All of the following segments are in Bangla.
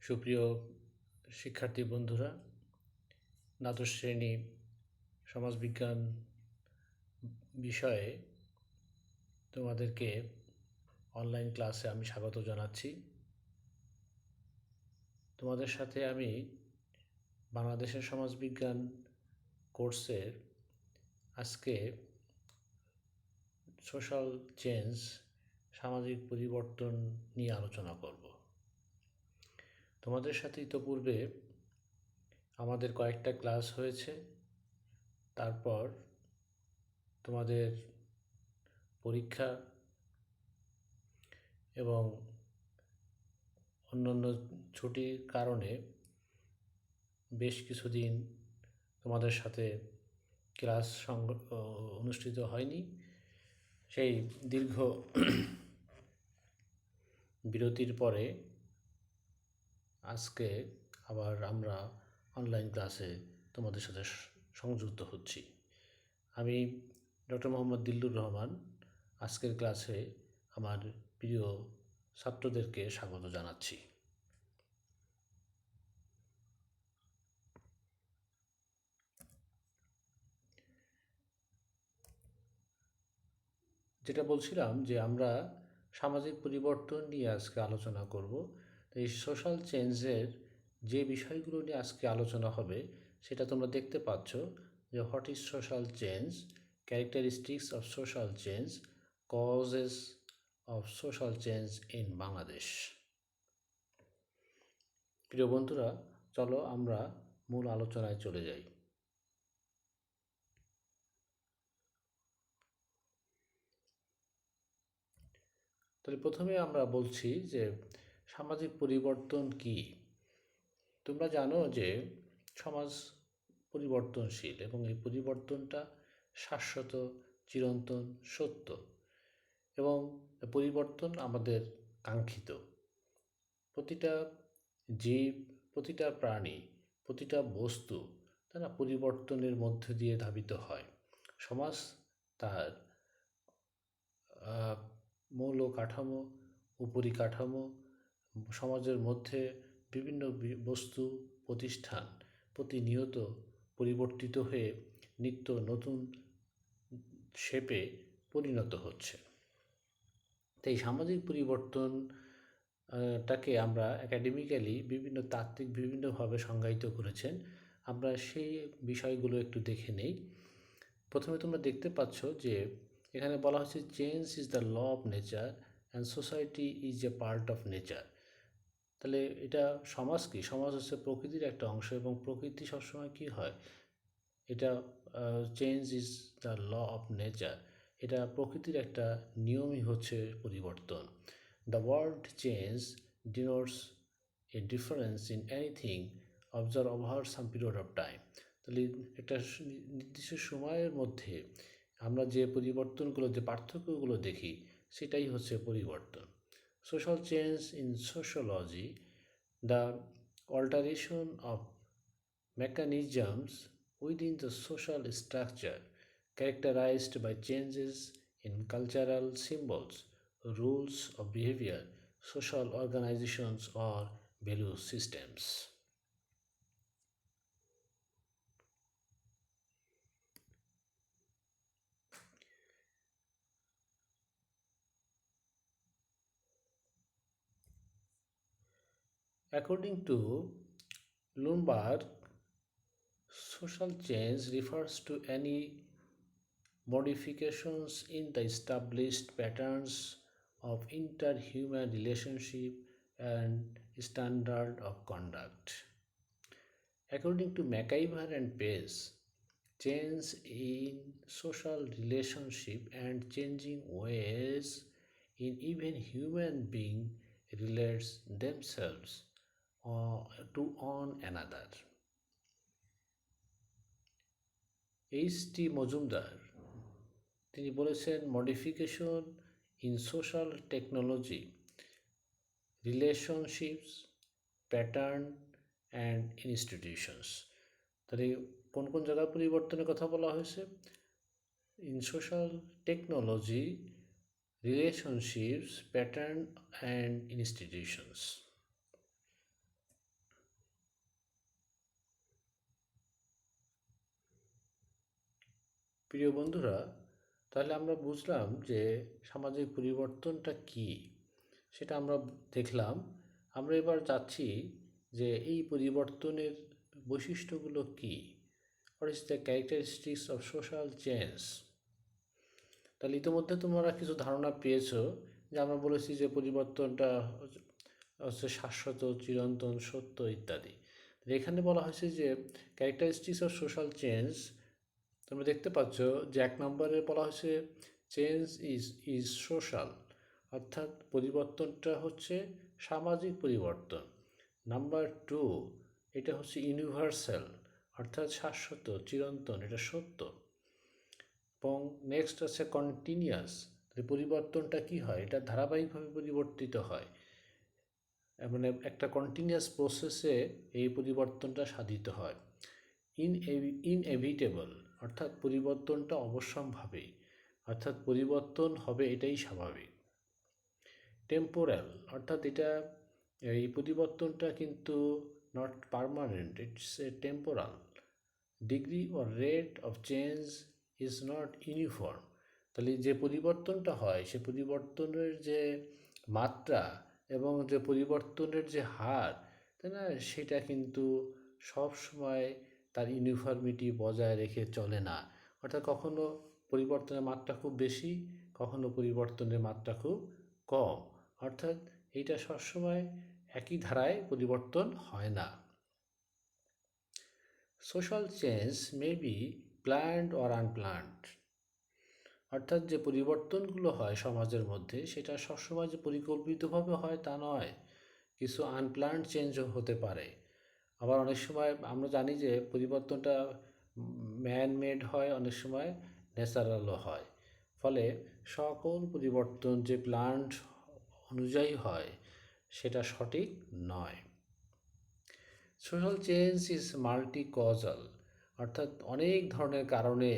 সুপ্রিয় শিক্ষার্থী বন্ধুরা, দ্বাদশ শ্রেণী সমাজবিজ্ঞান বিষয়ে তোমাদেরকে অনলাইন ক্লাসে আমি স্বাগত জানাচ্ছি। তোমাদের সাথে আমি বাংলাদেশের সমাজবিজ্ঞান কোর্সের আজকে সোশ্যাল চেঞ্জ, সামাজিক পরিবর্তন নিয়ে আলোচনা করব। তোমাদের সাথে ইতোপূর্বে আমাদের কয়েকটা ক্লাস হয়েছে, তারপর তোমাদের পরীক্ষা এবং অন্যান্য ছুটির কারণে বেশ কিছুদিন তোমাদের সাথে ক্লাস অনুষ্ঠিত হয়নি। সেই দীর্ঘ বিরতির পরে আজকে আবার আমরা অনলাইন ক্লাসে তোমাদের সাথে সংযুক্ত হচ্ছি। আমি ডক্টর মোহাম্মদ দিল্লুর রহমান আজকের ক্লাসে আমার প্রিয় ছাত্রদেরকে স্বাগত জানাচ্ছি। যেটা বলছিলাম যে আমরা সামাজিক পরিবর্তন নিয়ে আজকে আলোচনা করব। তো এই সোশ্যাল চেঞ্জের যে বিষয়গুলো নিয়ে আজকে আলোচনা হবে সেটা তোমরা দেখতে পাচ্ছ যে what is social change, characteristics of social change, causes of social change in Bangladesh. প্রিয় বন্ধুরা, চলো আমরা মূল আলোচনায় চলে যাই। তাহলে প্রথমে আমরা বলছি যে সামাজিক পরিবর্তন কি। তোমরা জানো যে সমাজ পরিবর্তনশীল এবং এই পরিবর্তনটা শাশ্বত, চিরন্তন, সত্য এবং পরিবর্তন আমাদের কাঙ্ক্ষিত। প্রতিটা জীব, প্রতিটা প্রাণী, প্রতিটা বস্তু তারা পরিবর্তনের মধ্য দিয়ে ধাবিত হয়। সমাজ তার মৌল কাঠামো, উপরিকাঠামো, সমাজের মধ্যে বিভিন্ন বস্তু, প্রতিষ্ঠান প্রতিনিয়ত পরিবর্তিত হয়ে নিত্য নতুন শেপে পরিণত হচ্ছে। তাই সামাজিক পরিবর্তন টাকে আমরা একাডেমিক্যালি বিভিন্ন তাত্ত্বিক বিভিন্নভাবে সংজ্ঞায়িত করেছেন। আমরা সেই বিষয়গুলো একটু দেখে নেই। প্রথমে তোমরা দেখতে পাচ্ছ যে এখানে বলা হচ্ছে change is the law of nature and society is a part of nature. তাহলে এটা সমাজ কি? সমাজ হচ্ছে প্রকৃতির একটা অংশ এবং প্রকৃতি সবসময় কি হয়? এটা change is the law of nature, এটা প্রকৃতির একটা নিয়মই হচ্ছে পরিবর্তন। The word change denotes a difference in anything observe over some period of time. তাহলে একটা নির্দিষ্ট সময়ের মধ্যে আমরা যে পরিবর্তনগুলো, যে পার্থক্যগুলো দেখি সেটাই হচ্ছে পরিবর্তন। Social change in sociology, the alteration of mechanisms within the social structure characterized by changes in cultural symbols, rules of behavior, social organizations or value systems. According to Lumberg, social change refers to any modifications in the established patterns of interhuman relationship and standard of conduct. According to McIver and Pace, change in social relationship and changing ways in even human being relates themselves to one another. H.T. Majumdar তিনি বলেছেন modification in social technology, relationships, pattern and institutions. তাহলে কোন কোন জায়গায় পরিবর্তনের কথা বলা হয়েছে? In social technology, relationships, pattern and institutions. প্রিয় বন্ধুরা, তাহলে আমরা বুঝলাম যে সামাজিক পরিবর্তনটা কী, সেটা আমরা দেখলাম। আমরা এবার যাচ্ছি যে এই পরিবর্তনের বৈশিষ্ট্যগুলো কী। What is the characteristics of social change. তাহলে ইতিমধ্যে তোমরা কিছু ধারণা পেয়েছো যে আমরা বলেছি যে পরিবর্তনটা হচ্ছে শাশ্বত, চিরন্তন, সত্য ইত্যাদি। এখানে বলা হয়েছে যে ক্যারেক্টারিস্টিক্স অফ সোশ্যাল চেঞ্জ, তোমরা দেখতে পাচ্ছ যে 1 নম্বরে বলা হয়েছে চেঞ্জ ইজ সোশ্যাল, অর্থাৎ পরিবর্তনটা হচ্ছে সামাজিক পরিবর্তন। নাম্বার 2, এটা হচ্ছে ইউনিভার্সাল, অর্থাৎ শাশ্বত, চিরন্তন, এটা সত্য। এবং নেক্সট আছে কন্টিনিউয়াস, পরিবর্তনটা কি হয়, এটা ধারাবাহিকভাবে পরিবর্তিত হয়, মানে একটা কন্টিনিউয়াস প্রসেসে এই পরিবর্তনটা সাধিত হয়। ইনএভিটেবল, অর্থাৎ পরিবর্তনটা অবশ্যম্ভাবী, অর্থাৎ পরিবর্তন হবে, এটাই স্বাভাবিক। টেম্পোরাল, অর্থাৎ এই পরিবর্তনটা কিন্তু not permanent, it's a temporal. Degree or rate of change is not uniform, তাহলে যে পরিবর্তনটা হয় সে পরিবর্তনের যে মাত্রা এবং যে পরিবর্তনের যে হার, তাই না, সেটা কিন্তু সব সময় তার ইউনিফর্মিটি বজায় রেখে চলে না। অর্থাৎ কখনো পরিবর্তনের মাত্রা খুব বেশি, কখনো পরিবর্তনের মাত্রা খুব কম, অর্থাৎ এইটা সবসময় একই ধারায় পরিবর্তন হয় না। Social change may be planned or unplanned, অর্থাৎ যে পরিবর্তনগুলো হয় সমাজের মধ্যে সেটা সবসময় যে পরিকল্পিতভাবে হয় তা নয়, কিছু আনপ্ল্যান্ড চেঞ্জও হতে পারে। আবার অনেক সময় আমরা জানি যে পরিবর্তনটা ম্যান মেড হয়, অনেক সময় ন্যাচারালও হয়। ফলে সকল পরিবর্তন যে প্ল্যান্ড অনুযায়ী হয় সেটা সঠিক নয়। Social change is multi causal, অর্থাৎ অনেক ধরনের কারণে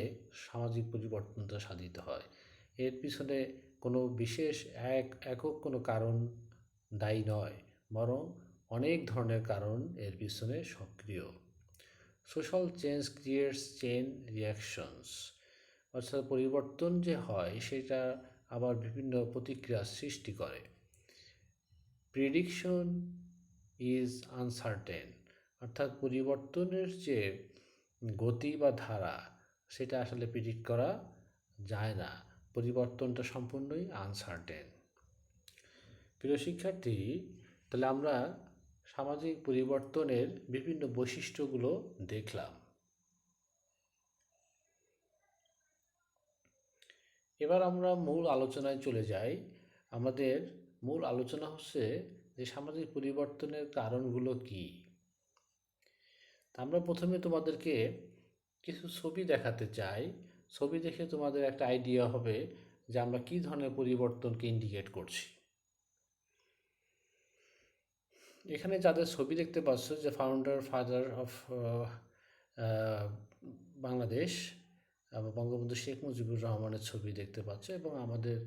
সামাজিক পরিবর্তনটা সাধিত হয়। এর পিছনে কোনো বিশেষ একক কোনো কারণ দায়ী নয়, বরং অনেক ধরনের কারণ এর পিছনে সক্রিয়। Social change creates chain reactions, অর্থাৎ পরিবর্তন যে হয় সেটা আবার বিভিন্ন প্রতিক্রিয়ার সৃষ্টি করে। প্রেডিকশন ইজ আনসার্টেন, অর্থাৎ পরিবর্তনের যে গতি বা ধারা সেটা আসলে প্রেডিক্ট করা যায় না, পরিবর্তনটা সম্পূর্ণই আনসার্টেন। প্রিয় শিক্ষার্থী, তাহলে আমরা সামাজিক পরিবর্তনের বিভিন্ন বৈশিষ্ট্যগুলো দেখলাম। এবার আমরা মূল আলোচনায় চলে যাই। আমাদের মূল আলোচনা হচ্ছে যে সামাজিক পরিবর্তনের কারণগুলো কী। আমরা প্রথমে তোমাদেরকে কিছু ছবি দেখাতে চাই। ছবি দেখে তোমাদের একটা আইডিয়া হবে যে আমরা কী ধরনের পরিবর্তনকে ইন্ডিকেট করছি। এখানে যাদের ছবি দেখতে পাচ্ছ, যে ফাদার অফ বাংলাদেশ বঙ্গবন্ধু শেখ মুজিবুর রহমানের ছবি দেখতে পাচ্ছ, এবং আমাদের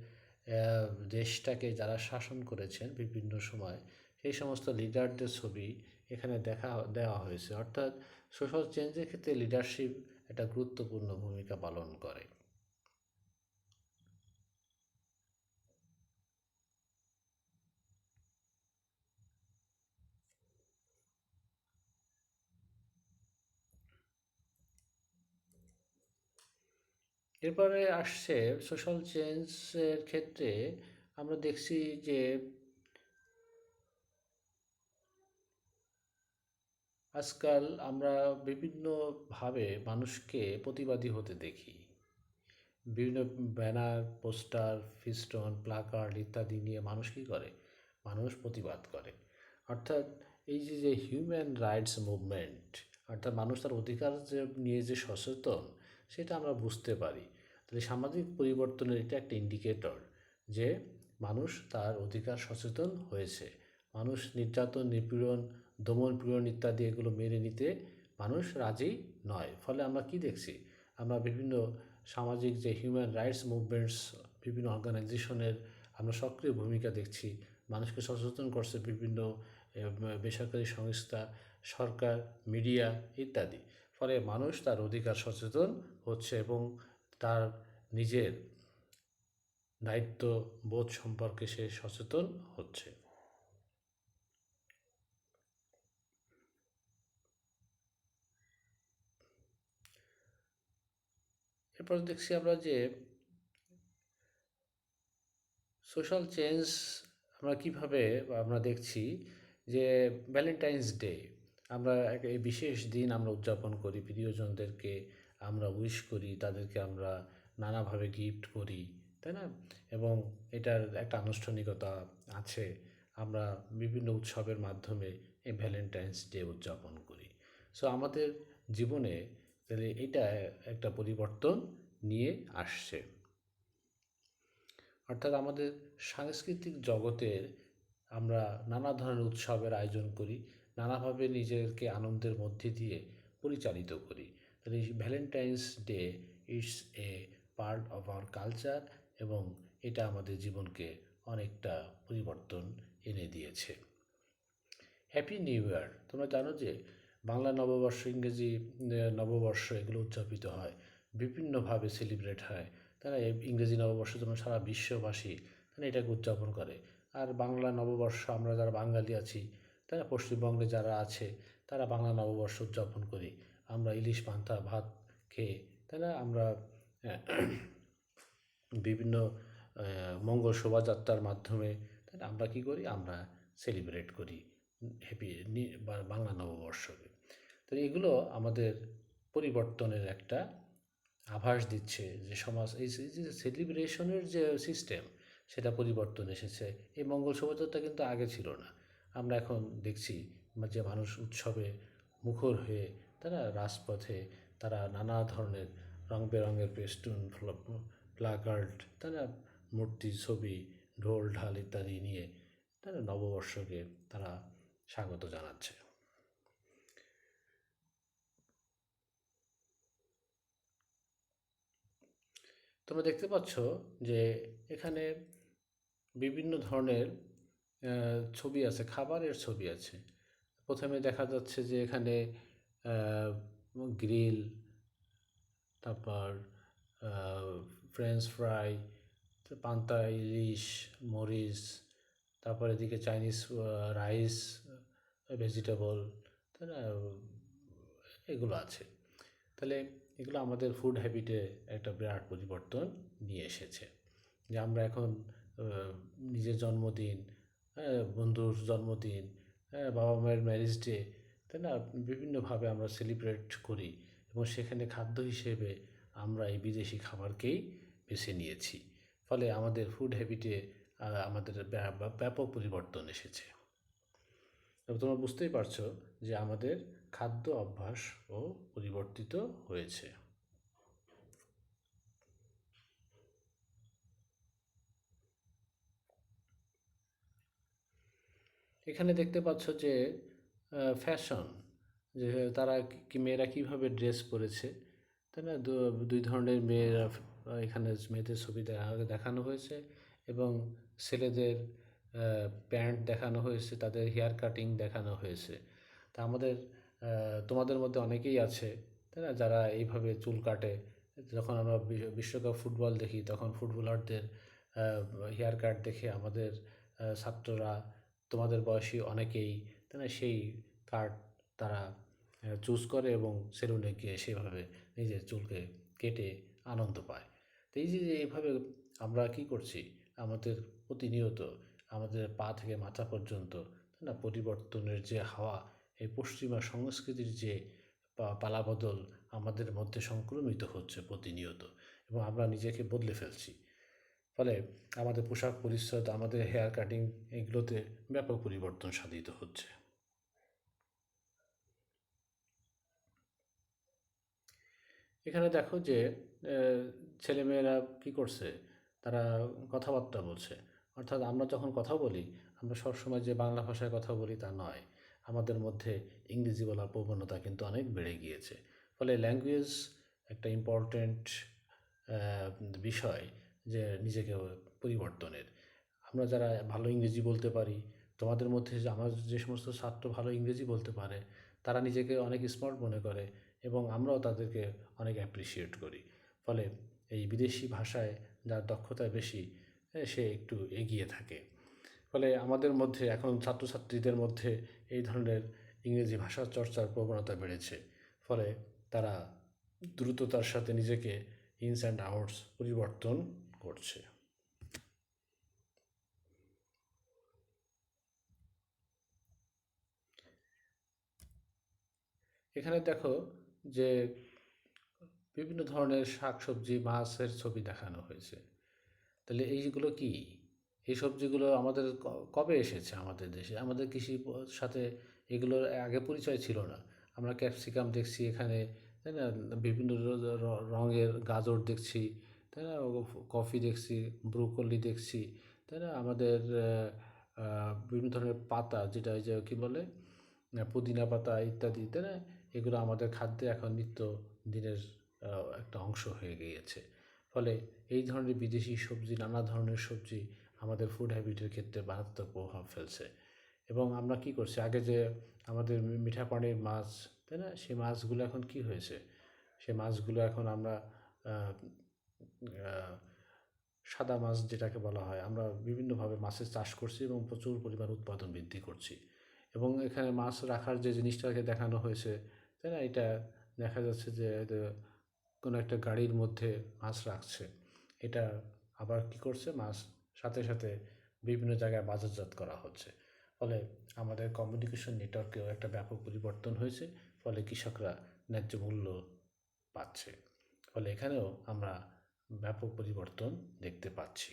দেশটাকে যারা শাসন করেছেন বিভিন্ন সময় সেই সমস্ত লিডারদের ছবি এখানে দেওয়া হয়েছে। অর্থাৎ সোশ্যাল চেঞ্জের ক্ষেত্রে লিডারশিপ একটা গুরুত্বপূর্ণ ভূমিকা পালন করে। এরপরে আসছে সোশ্যাল চেঞ্জের ক্ষেত্রে আমরা দেখছি যে আজকাল আমরা বিভিন্নভাবে মানুষকে প্রতিবাদী হতে দেখি। বিভিন্ন ব্যানার, পোস্টার, ফিস্টন, প্লাকার্ড ইত্যাদি নিয়ে মানুষ কী করে, মানুষ প্রতিবাদ করে। অর্থাৎ এই যে হিউম্যান রাইটস মুভমেন্ট, অর্থাৎ মানুষ তার অধিকার নিয়ে যে সচেতন সেটা আমরা বুঝতে পারি। তাহলে সামাজিক পরিবর্তনের এটা একটা ইন্ডিকেটর যে মানুষ তার অধিকার সচেতন হয়েছে। মানুষ নির্যাতন, নিপীড়ন, দমন পীড়ন ইত্যাদি এগুলো মেনে নিতে মানুষ রাজি নয়। ফলে আমরা কি দেখছি, আমরা বিভিন্ন সামাজিক যে হিউম্যান রাইটস মুভমেন্টস, বিভিন্ন অর্গানাইজেশনের আমরা সক্রিয় ভূমিকা দেখছি। মানুষকে সচেতন করছে বিভিন্ন বেসরকারি সংস্থা, সরকার, মিডিয়া ইত্যাদি। ফলে মানুষ তার অধিকার সচেতন হচ্ছে এবং তার নিজের দায়িত্ববোধ সম্পর্কে সে সচেতন হচ্ছে। এরপর দেখছি আমরা যে সোশ্যাল চেঞ্জ আমরা কীভাবে আমরা দেখছি যে ভ্যালেন্টাইন্স ডে আমরা এই বিশেষ দিন আমরা উদযাপন করি, প্রিয়জনদেরকে আমরা উইশ করি, তাদেরকে আমরা নানাভাবে গিফট করি, তাই না? এবং এটার একটা আনুষ্ঠানিকতা আছে। আমরা বিভিন্ন উৎসবের মাধ্যমে এই ভ্যালেন্টাইন্স ডে উদযাপন করি। সো আমাদের জীবনে তাহলে এটা একটা পরিবর্তন নিয়ে আসছে। অর্থাৎ আমাদের সাংস্কৃতিক জগতের আমরা নানা ধরনের উৎসবের আয়োজন করি, নানাভাবে নিজেকে আনন্দের মধ্যে দিয়ে পরিচালিত করি। তাহলে এই Valentine's day it's a part of our culture এবং এটা আমাদের জীবনকে অনেকটা পরিবর্তন এনে দিয়েছে। Happy new year! তোমরা জানো যে বাংলা নববর্ষ, ইংরেজি নববর্ষ এগুলো উদযাপিত হয়, বিভিন্নভাবে সেলিব্রেট হয়। তারা ইংরেজি নববর্ষ যেমন সারা বিশ্ববাসী তারা এটাকে উদযাপন করে। আর বাংলা নববর্ষ আমরা যারা বাঙালি আছি, তারা পশ্চিমবঙ্গে যারা আছে তারা বাংলা নববর্ষ উদযাপন করি। আমরা ইলিশ পান্তা ভাত খেয়ে, তাই না? আমরা বিভিন্ন মঙ্গল শোভাযাত্রার মাধ্যমে তাই না আমরা কী করি? আমরা সেলিব্রেট করি হ্যাপি বাংলা নববর্ষকে। তো এগুলো আমাদের পরিবর্তনের একটা আভাস দিচ্ছে যে সমাজ এই যে সেলিব্রেশনের যে সিস্টেম সেটা পরিবর্তন এসেছে। এই মঙ্গল শোভাযাত্রা কিন্তু আগে ছিল না। আমরা এখন দেখছি যে মানুষ উৎসবে মুখর হয়ে তারা রাজপথে তারা নানা ধরনের রং বেরঙের পেস্টুন, প্লাকার্ড, তারা মূর্তি, ছবি, ঢোল ঢাল ইত্যাদি নিয়ে তারা নববর্ষকে তারা স্বাগত জানাচ্ছে। তোমরা দেখতে পাচ্ছ যে এখানে বিভিন্ন ধরনের ছবি আছে, খাবারের ছবি আছে। প্রথমে দেখা যাচ্ছে যে এখানে গ্রিল, তারপর ফ্রেঞ্চ ফ্রাই, পান্তা ইলিশ, মরিচ, তারপর এদিকে চাইনিজ রাইস, ভেজিটেবল, তাই না? এগুলো আছে। তাহলে এগুলো আমাদের ফুড হ্যাবিটে একটা বিরাট পরিবর্তন নিয়ে এসেছে। যে আমরা এখন নিজের জন্মদিন, বন্ধুর জন্মদিন, বাবা মায়ের ম্যারেজ ডে, তাই না? বিভিন্নভাবে আমরা সেলিব্রেট করি এবং সেখানে খাদ্য হিসেবে আমরা এই বিদেশি খাবারকেই বেছে নিয়েছি। ফলে আমাদের ফুড হ্যাবিটে আমাদের ব্যাপক পরিবর্তন এসেছে। তবে তোমরা বুঝতেই পারছো যে আমাদের খাদ্য অভ্যাসও পরিবর্তিত হয়েছে। এখানে দেখতে পাচ্ছ যে ফ্যাশন, যে তারা মেয়েরা কীভাবে ড্রেস পরেছে, তাই না? দুই ধরনের মেয়েরা এখানে মেয়েদের ছবি দেখানো হয়েছে এবং ছেলেদের প্যান্ট দেখানো হয়েছে, তাদের হেয়ার কাটিং দেখানো হয়েছে। তা আমাদের তোমাদের মধ্যে অনেকেই আছে, তাই না, যারা এইভাবে চুল কাটে। যখন আমরা বিশ্বকাপ ফুটবল দেখি তখন ফুটবলারদের হেয়ার কাট দেখে আমাদের ছাত্ররা, তোমাদের বয়সী অনেকেই, তাই না, সেই কাট তারা চুজ করে এবং সেলুনে গিয়ে সেভাবে নিজের চুলকে কেটে আনন্দ পায়। তো এই যে এইভাবে আমরা কী করছি, আমাদের প্রতিনিয়ত আমাদের পা থেকে মাথা পর্যন্ত, তাই না, পরিবর্তনের যে হাওয়া, এই পশ্চিমা সংস্কৃতির যে পালাবদল আমাদের মধ্যে সংক্রমিত হচ্ছে প্রতিনিয়ত এবং আমরা নিজেকে বদলে ফেলছি। ফলে আমাদের পোশাক পরিচ্ছদ, আমাদের হেয়ার কাটিং এগুলোতে ব্যাপক পরিবর্তন সাধিত হচ্ছে। এখানে দেখো যে ছেলেমেয়েরা কী করছে, তারা কথাবার্তা বলছে। অর্থাৎ আমরা যখন কথা বলি, আমরা সবসময় যে বাংলা ভাষায় কথা বলি তা নয়, আমাদের মধ্যে ইংরেজি বলার প্রবণতা কিন্তু অনেক বেড়ে গিয়েছে। ফলে ল্যাঙ্গুয়েজ একটা ইম্পর্ট্যান্ট বিষয় যে নিজেকে পরিবর্তনের। আমরা যারা ভালো ইংরেজি বলতে পারি, তোমাদের মধ্যে যে আমার যে সমস্ত ছাত্র ভালো ইংরেজি বলতে পারে, তারা নিজেকে অনেক স্মার্ট মনে করে এবং আমরাও তাদেরকে অনেক অ্যাপ্রিসিয়েট করি। ফলে এই বিদেশি ভাষায় যার দক্ষতা বেশি সে একটু এগিয়ে থাকে। ফলে আমাদের মধ্যে এখন ছাত্রছাত্রীদের মধ্যে এই ধরনের ইংরেজি ভাষা চর্চার প্রবণতা বেড়েছে। ফলে তারা দ্রুততার সাথে নিজেকে ইনস অ্যান্ড আউটস পরিবর্তন করছে। এখানে দেখো যে বিভিন্ন ধরনের শাকসবজি মাছের ছবি দেখানো হয়েছে। তাহলে এইগুলো কি? এই সবজিগুলো আমাদের কবে এসেছে আমাদের দেশে? আমাদের কৃষির সাথে এগুলোর আগে পরিচয় ছিল না। আমরা ক্যাপসিকাম দেখছি এখানে, তাই না? বিভিন্ন রঙের গাজর দেখছি, তাই না? কফি দেখছি, ব্রোকলি দেখছি, তাই না? আমাদের বিভিন্ন ধরনের পাতা, যেটা ওই যে কী বলে, পুদিনা পাতা ইত্যাদি, তাই না? এগুলো আমাদের খাদ্যে এখন নিত্য দিনের একটা অংশ হয়ে গিয়েছে। ফলে এই ধরনের বিদেশি সবজি, নানা ধরনের সবজি আমাদের ফুড হ্যাবিটের ক্ষেত্রে মারাত্মক প্রভাব ফেলছে। এবং আমরা কি করছি, আগে যে আমাদের মিঠা পানির মাছ, তাই না? সেই মাছগুলো এখন কি হয়েছে? সেই মাছগুলো এখন আমরা সাদা মাছ যেটাকে বলা হয়, আমরা বিভিন্নভাবে মাছের চাষ করছি এবং প্রচুর পরিমাণ উৎপাদন বৃদ্ধি করছি। এবং এখানে মাছ রাখার যে জিনিসটাকে দেখানো হয়েছে, তাই না? এটা দেখা যাচ্ছে যে কোনো একটা গাড়ির মধ্যে মাছ রাখছে। এটা আবার কি করছে, মাছ সাথে সাথে বিভিন্ন জায়গায় বাজারজাত করা হচ্ছে। ফলে আমাদের কমিউনিকেশন নেটওয়ার্কেও একটা ব্যাপক পরিবর্তন হয়েছে। ফলে কৃষকরা ন্যায্য মূল্য পাচ্ছে। ফলে এখানেও আমরা ব্যাপক পরিবর্তন দেখতে পাচ্ছি।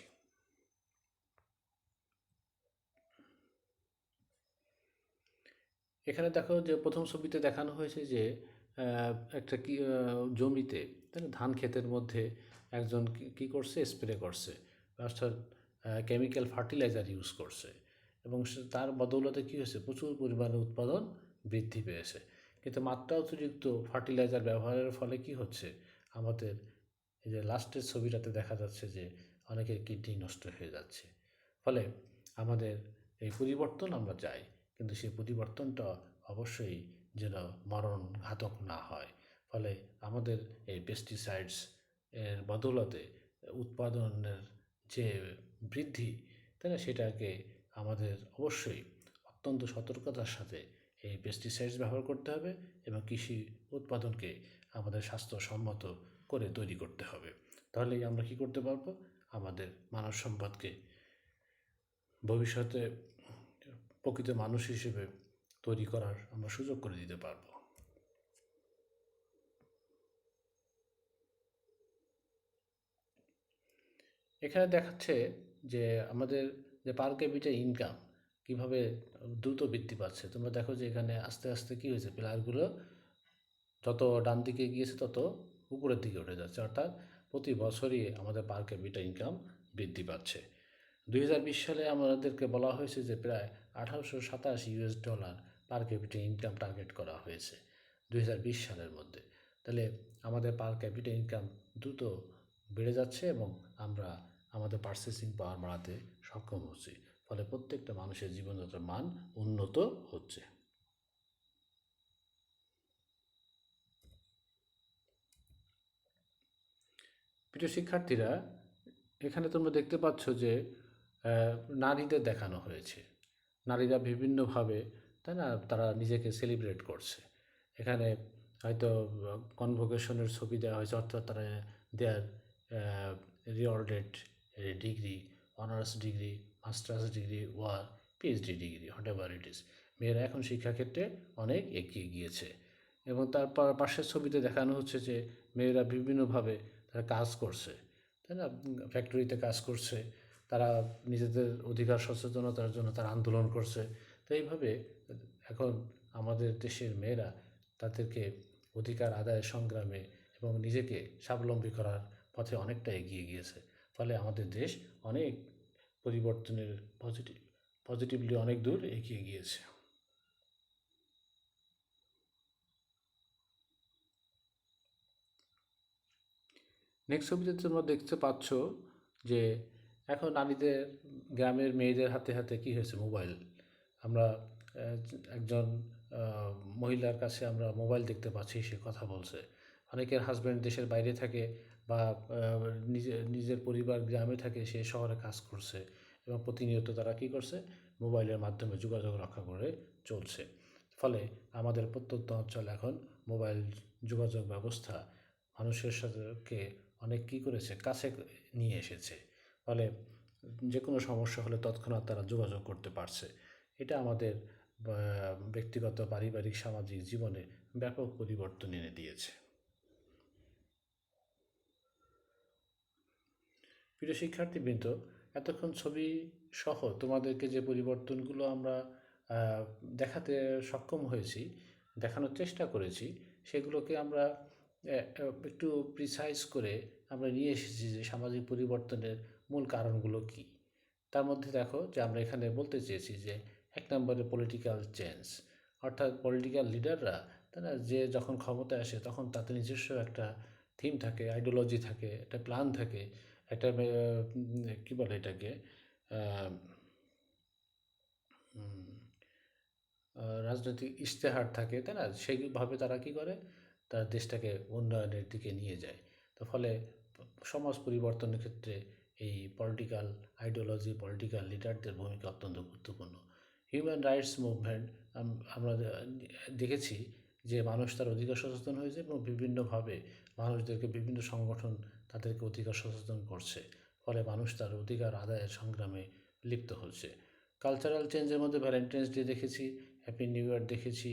এখানে দেখো যে প্রথম ছবিতে দেখানো হয়েছে যে একটা কি জমিতে, তাই না, ধান ক্ষেতের মধ্যে একজন কি করছে, স্প্রে করছে, অর্থাৎ কেমিক্যাল ফার্টিলাইজার ইউজ করছে। এবং তার বদৌলতে কী হয়েছে, প্রচুর পরিমাণে উৎপাদন বৃদ্ধি পেয়েছে। কিন্তু মাত্রা অতিরিক্ত ফার্টিলাইজার ব্যবহারের ফলে কি হচ্ছে, আমাদের এই যে লাস্টের ছবিটাতে দেখা যাচ্ছে যে অনেকের কিডনি নষ্ট হয়ে যাচ্ছে। ফলে আমাদের এই পরিবর্তন আমরা চাই, কিন্তু সেই পরিবর্তনটা অবশ্যই যেন মরণ ঘাতক না হয়। ফলে আমাদের এই পেস্টিসাইডস এর বদৌলতে উৎপাদনের যে বৃদ্ধি, তাই না, সেটাকে আমাদের অবশ্যই অত্যন্ত সতর্কতার সাথে এই পেস্টিসাইডস ব্যবহার করতে হবে এবং কৃষি উৎপাদনকে আমাদের স্বাস্থ্যসম্মত করে তৈরি করতে হবে। তাহলেই আমরা কি করতে পারবো, আমাদের মানব সম্পদকে ভবিষ্যতে প্রকৃত মানুষ হিসেবে তৈরি করার আমরা সুযোগ করে দিতে পারবো। এখানে দেখাচ্ছে যে আমাদের যে পার ক্যাপিটা ইনকাম কীভাবে দ্রুত বৃদ্ধি পাচ্ছে। তোমরা দেখো যে এখানে আস্তে আস্তে কী হয়েছে, পিলারগুলো যত ডান দিকে গিয়েছে তত উপরের দিকে উঠে যাচ্ছে, অর্থাৎ প্রতি বছরই আমাদের পার ক্যাপিটা ইনকাম বৃদ্ধি পাচ্ছে। 2020 সালে আমাদেরকে বলা হয়েছে যে প্রায় $1827 পার ক্যাপিটা ইনকাম টার্গেট করা হয়েছে 2020 সালের মধ্যে। তাহলে আমাদের পার ক্যাপিটা ইনকাম দ্রুত বেড়ে যাচ্ছে এবং আমরা আমাদের পারচেসিং পাওয়ার বাড়াতে সক্ষম হচ্ছি। ফলে প্রত্যেকটা মানুষের জীবনযাত্রার মান উন্নত হচ্ছে। প্রিয় শিক্ষার্থীরা, এখানে তোমরা দেখতে পাচ্ছ যে নারীদের দেখানো হয়েছে। নারীরা বিভিন্নভাবে, তাই না, তারা নিজেকে সেলিব্রেট করছে। এখানে হয়তো কনভোকেশনের ছবি দেওয়া হয়েছে, অর্থাৎ তারা their rewarded degree, honours degree, masters degree or PhD degree, whatever it is. মেয়েরা এখন শিক্ষাক্ষেত্রে অনেক এগিয়ে গিয়েছে। এবং তারপর পাশের ছবিতে দেখানো হচ্ছে যে মেয়েরা বিভিন্নভাবে তারা কাজ করছে, তাই না, ফ্যাক্টরিতে কাজ করছে, তারা নিজেদের অধিকার সচেতনতার জন্য তারা আন্দোলন করছে। তো এইভাবে এখন আমাদের দেশের মেয়েরা তাদেরকে অধিকার আদায়ের সংগ্রামে এবং নিজেকে স্বাবলম্বী করার পথে অনেকটা এগিয়ে গিয়েছে। ফলে আমাদের দেশ অনেক পরিবর্তনের পজিটিভলি অনেক দূর এগিয়ে গিয়েছে। নেক্সট ছবিতে তোমরা দেখতে পাচ্ছ যে এখন নারীদের, গ্রামের মেয়েদের হাতে হাতে কী হয়েছে, মোবাইল। আমরা একজন মহিলার কাছে আমরা মোবাইল দেখতে পাচ্ছি, সে কথা বলছে। অনেকের হাজব্যান্ড দেশের বাইরে থাকে বা নিজের পরিবার গ্রামে থাকে, সে শহরে কাজ করছে এবং প্রতিনিয়ত তারা কী করছে, মোবাইলের মাধ্যমে যোগাযোগ রক্ষা করে চলছে। ফলে আমাদের প্রত্যন্ত অঞ্চল এখন মোবাইল যোগাযোগ ব্যবস্থা মানুষের সাথে অনেক কী করেছে, কাছে নিয়ে এসেছে। ফলে যে কোনো সমস্যা হলে তৎক্ষণাৎ তারা যোগাযোগ করতে পারছে। এটা আমাদের ব্যক্তিগত, পারিবারিক, সামাজিক জীবনে ব্যাপক পরিবর্তন এনে দিয়েছে। প্রিয় শিক্ষার্থীবৃন্দ, এতক্ষণ ছবি সহ তোমাদেরকে যে পরিবর্তনগুলো আমরা দেখাতে সক্ষম হয়েছি, দেখানোর চেষ্টা করেছি, সেগুলোকে আমরা একটু প্রিসাইজ করে আমরা নিয়ে এসেছি যে সামাজিক পরিবর্তনের মূল কারণগুলো কী। তার মধ্যে দেখো যে আমরা এখানে বলতে চেয়েছি যে 1 নম্বরে পলিটিক্যাল চেঞ্জ, অর্থাৎ পলিটিক্যাল লিডাররা তারা যে যখন ক্ষমতায় আসে তখন তাদের নিজস্ব একটা থিম থাকে, আইডিওলজি থাকে, একটা প্ল্যান থাকে, একটা কী বলে এটাকে, রাজনৈতিক ইশতেহার থাকে, তাই না? সেইভাবে তারা কী করে, তার দেশটাকে উন্নয়নের দিকে নিয়ে যায়। তো ফলে সমাজ পরিবর্তনের ক্ষেত্রে এই পলিটিক্যাল আইডিওলজি, পলিটিক্যাল লিডারদের ভূমিকা অত্যন্ত গুরুত্বপূর্ণ। হিউম্যান রাইটস মুভমেন্ট আমরা দেখেছি যে মানুষ তার অধিকার সচেতন হয়েছে এবং বিভিন্নভাবে মানুষদেরকে, বিভিন্ন সংগঠন তাদেরকে অধিকার সচেতন করছে। ফলে মানুষ তার অধিকার আদায়ের সংগ্রামে লিপ্ত হচ্ছে। কালচারাল চেঞ্জের মধ্যে ভ্যালেন্টাইন্স ডে দেখেছি, হ্যাপি নিউ ইয়ার দেখেছি,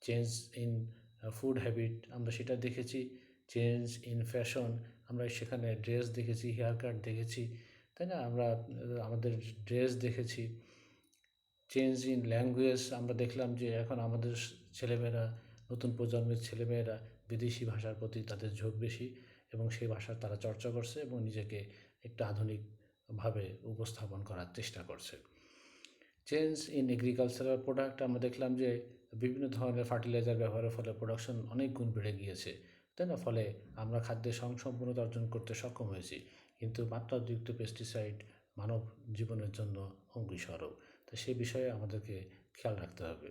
চেঞ্জ ইন ফুড হ্যাবিট আমরা সেটা দেখেছি, চেঞ্জ ইন ফ্যাশন আমরা সেখানে ড্রেস দেখেছি, হেয়ার কাট দেখেছি, তাই না? আমরা আমাদের ড্রেস দেখেছি। চেঞ্জ ইন ল্যাঙ্গুয়েজ আমরা দেখলাম যে এখন আমাদের ছেলেমেয়েরা, নতুন প্রজন্মের ছেলেমেয়েরা বিদেশি ভাষার প্রতি তাদের ঝোঁক বেশি এবং সেই ভাষা তারা চর্চা করছে এবং নিজেকে একটু আধুনিকভাবে উপস্থাপন করার চেষ্টা করছে। চেঞ্জ ইন এগ্রিকালচারাল প্রোডাক্ট আমরা দেখলাম যে বিভিন্ন ধরনের ফার্টিলাইজার ব্যবহারের ফলে প্রোডাকশন অনেক গুণ বেড়ে গিয়েছে, তাই না? ফলে আমরা খাদ্যের স্বয়ংসম্পূর্ণতা অর্জন করতে সক্ষম হয়েছি, কিন্তু মাত্রাতিরিক্ত পেস্টিসাইড মানব জীবনের জন্য হুমকিস্বরূপ। তো সেই বিষয়ে আমাদেরকে খেয়াল রাখতে হবে।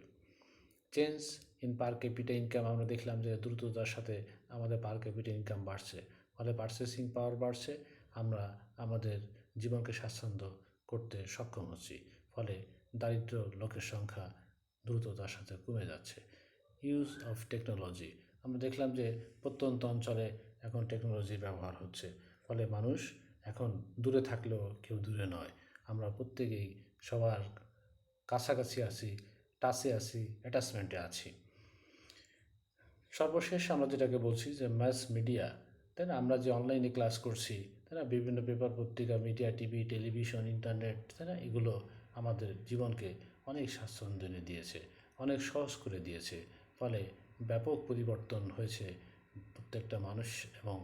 Change in per capital income আমরা দেখলাম যে দ্রুততার সাথে আমাদের পার ক্যাপিটা ইনকাম বাড়ছে, ফলে পারচেসিং পাওয়ার বাড়ছে, আমরা আমাদের জীবনকে স্বাচ্ছন্দ্য করতে সক্ষম হচ্ছি, ফলে দারিদ্র লোকের সংখ্যা দ্রুততার সাথে কমে যাচ্ছে। ইউজ অফ টেকনোলজি আমরা দেখলাম যে প্রত্যন্ত অঞ্চলে এখন টেকনোলজির ব্যবহার হচ্ছে, ফলে মানুষ এখন দূরে থাকলেও কেউ দূরে নয়, আমরা প্রত্যেকেই সবার কাছাকাছি আছি, টাচে আছি, অ্যাটাচমেন্টে আছি। সর্বশেষ আমরা যেটাকে বলছি যে মাস মিডিয়া, তাই না? আমরা যে অনলাইনে ক্লাস করছি, তাই না? বিভিন্ন পেপার, পত্রিকা, মিডিয়া, টিভি, টেলিভিশন, ইন্টারনেট, তাই না? এগুলো আমাদের জীবনকে অনেক স্বাচ্ছন্দ্য এনে দিয়েছে, অনেক সহজ করে দিয়েছে, ফলে ব্যাপক পরিবর্তন হয়েছে প্রত্যেকটা মানুষ এবং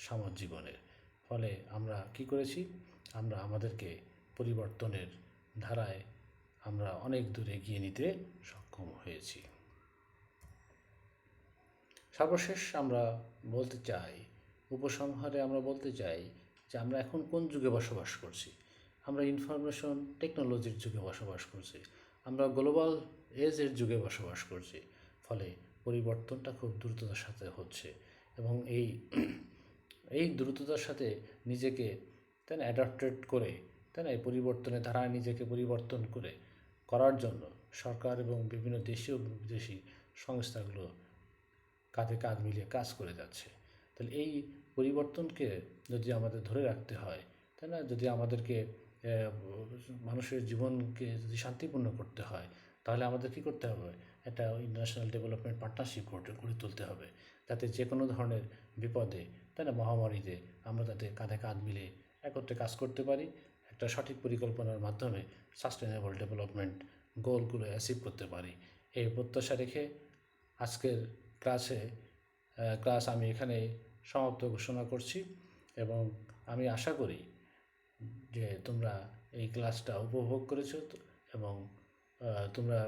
সমাজ জীবনের। ফলে আমরা কি করেছি, আমরা আমাদেরকে পরিবর্তনের ধারায় আমরা অনেক দূরে এগিয়ে নিতে সক্ষম হয়েছি। সর্বশেষ আমরা বলতে চাই, উপসংহারে আমরা বলতে চাই যে আমরা এখন কোন যুগে বসবাস করছি। আমরা ইনফরমেশন টেকনোলজির যুগে বসবাস করছি, আমরা গ্লোবাল এজের যুগে বসবাস করছি, ফলে পরিবর্তনটা খুব দ্রুততার সাথে হচ্ছে এবং এই দ্রুততার সাথে নিজেকে, তাই না, অ্যাডাপ্টেড করে, তাই না, এই পরিবর্তনের ধারায় নিজেকে পরিবর্তন করার জন্য সরকার এবং বিভিন্ন দেশীয় বিদেশি সংস্থাগুলো কাঁধে কাঁধ মিলিয়ে কাজ করে যাচ্ছে। তাহলে এই পরিবর্তনকে যদি আমাদের ধরে রাখতে হয়, তাই না, যদি আমাদেরকে মানুষের জীবনকে যদি শান্তিপূর্ণ করতে হয়, তাহলে আমাদের কী করতে হবে, একটা ইন্টারন্যাশনাল ডেভেলপমেন্ট পার্টনারশিপ গড়ে তুলতে হবে, যাতে যে কোনো ধরনের বিপদে, তাই না, মহামারীতে আমরা যাতে কাঁধে কাঁধ মিলে একত্রে কাজ করতে পারি, একটা সঠিক পরিকল্পনার মাধ্যমে সাস্টেনেবল ডেভেলপমেন্ট গোলগুলো অ্যাচিভ করতে পারি। এই প্রত্যাশা রেখে আজকের ক্লাস আমি এখানে সমাপ্ত ঘোষণা করছি এবং আমি আশা করি যে তোমরা এই ক্লাসটা উপভোগ করেছো এবং তোমরা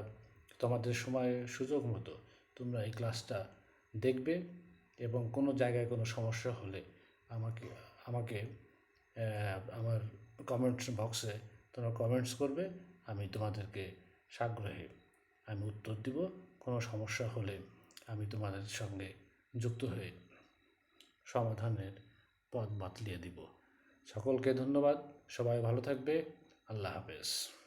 তোমাদের সময় সুযোগ মতো তোমরা এই ক্লাসটা দেখবে এবং কোনো জায়গায় কোনো সমস্যা হলে আমাকে আমার কমেন্টস বক্সে তোমরা কমেন্টস করবে, আমি তোমাদেরকে সাগ্রহে উত্তর দিব। কোনো সমস্যা হলে আমি তোমাদের সঙ্গে যুক্ত হয়ে সমাধানের পথ বাতলিয়ে দিব। সকলকে ধন্যবাদ। সবাই ভালো থাকবে। আল্লাহ হাফেজ।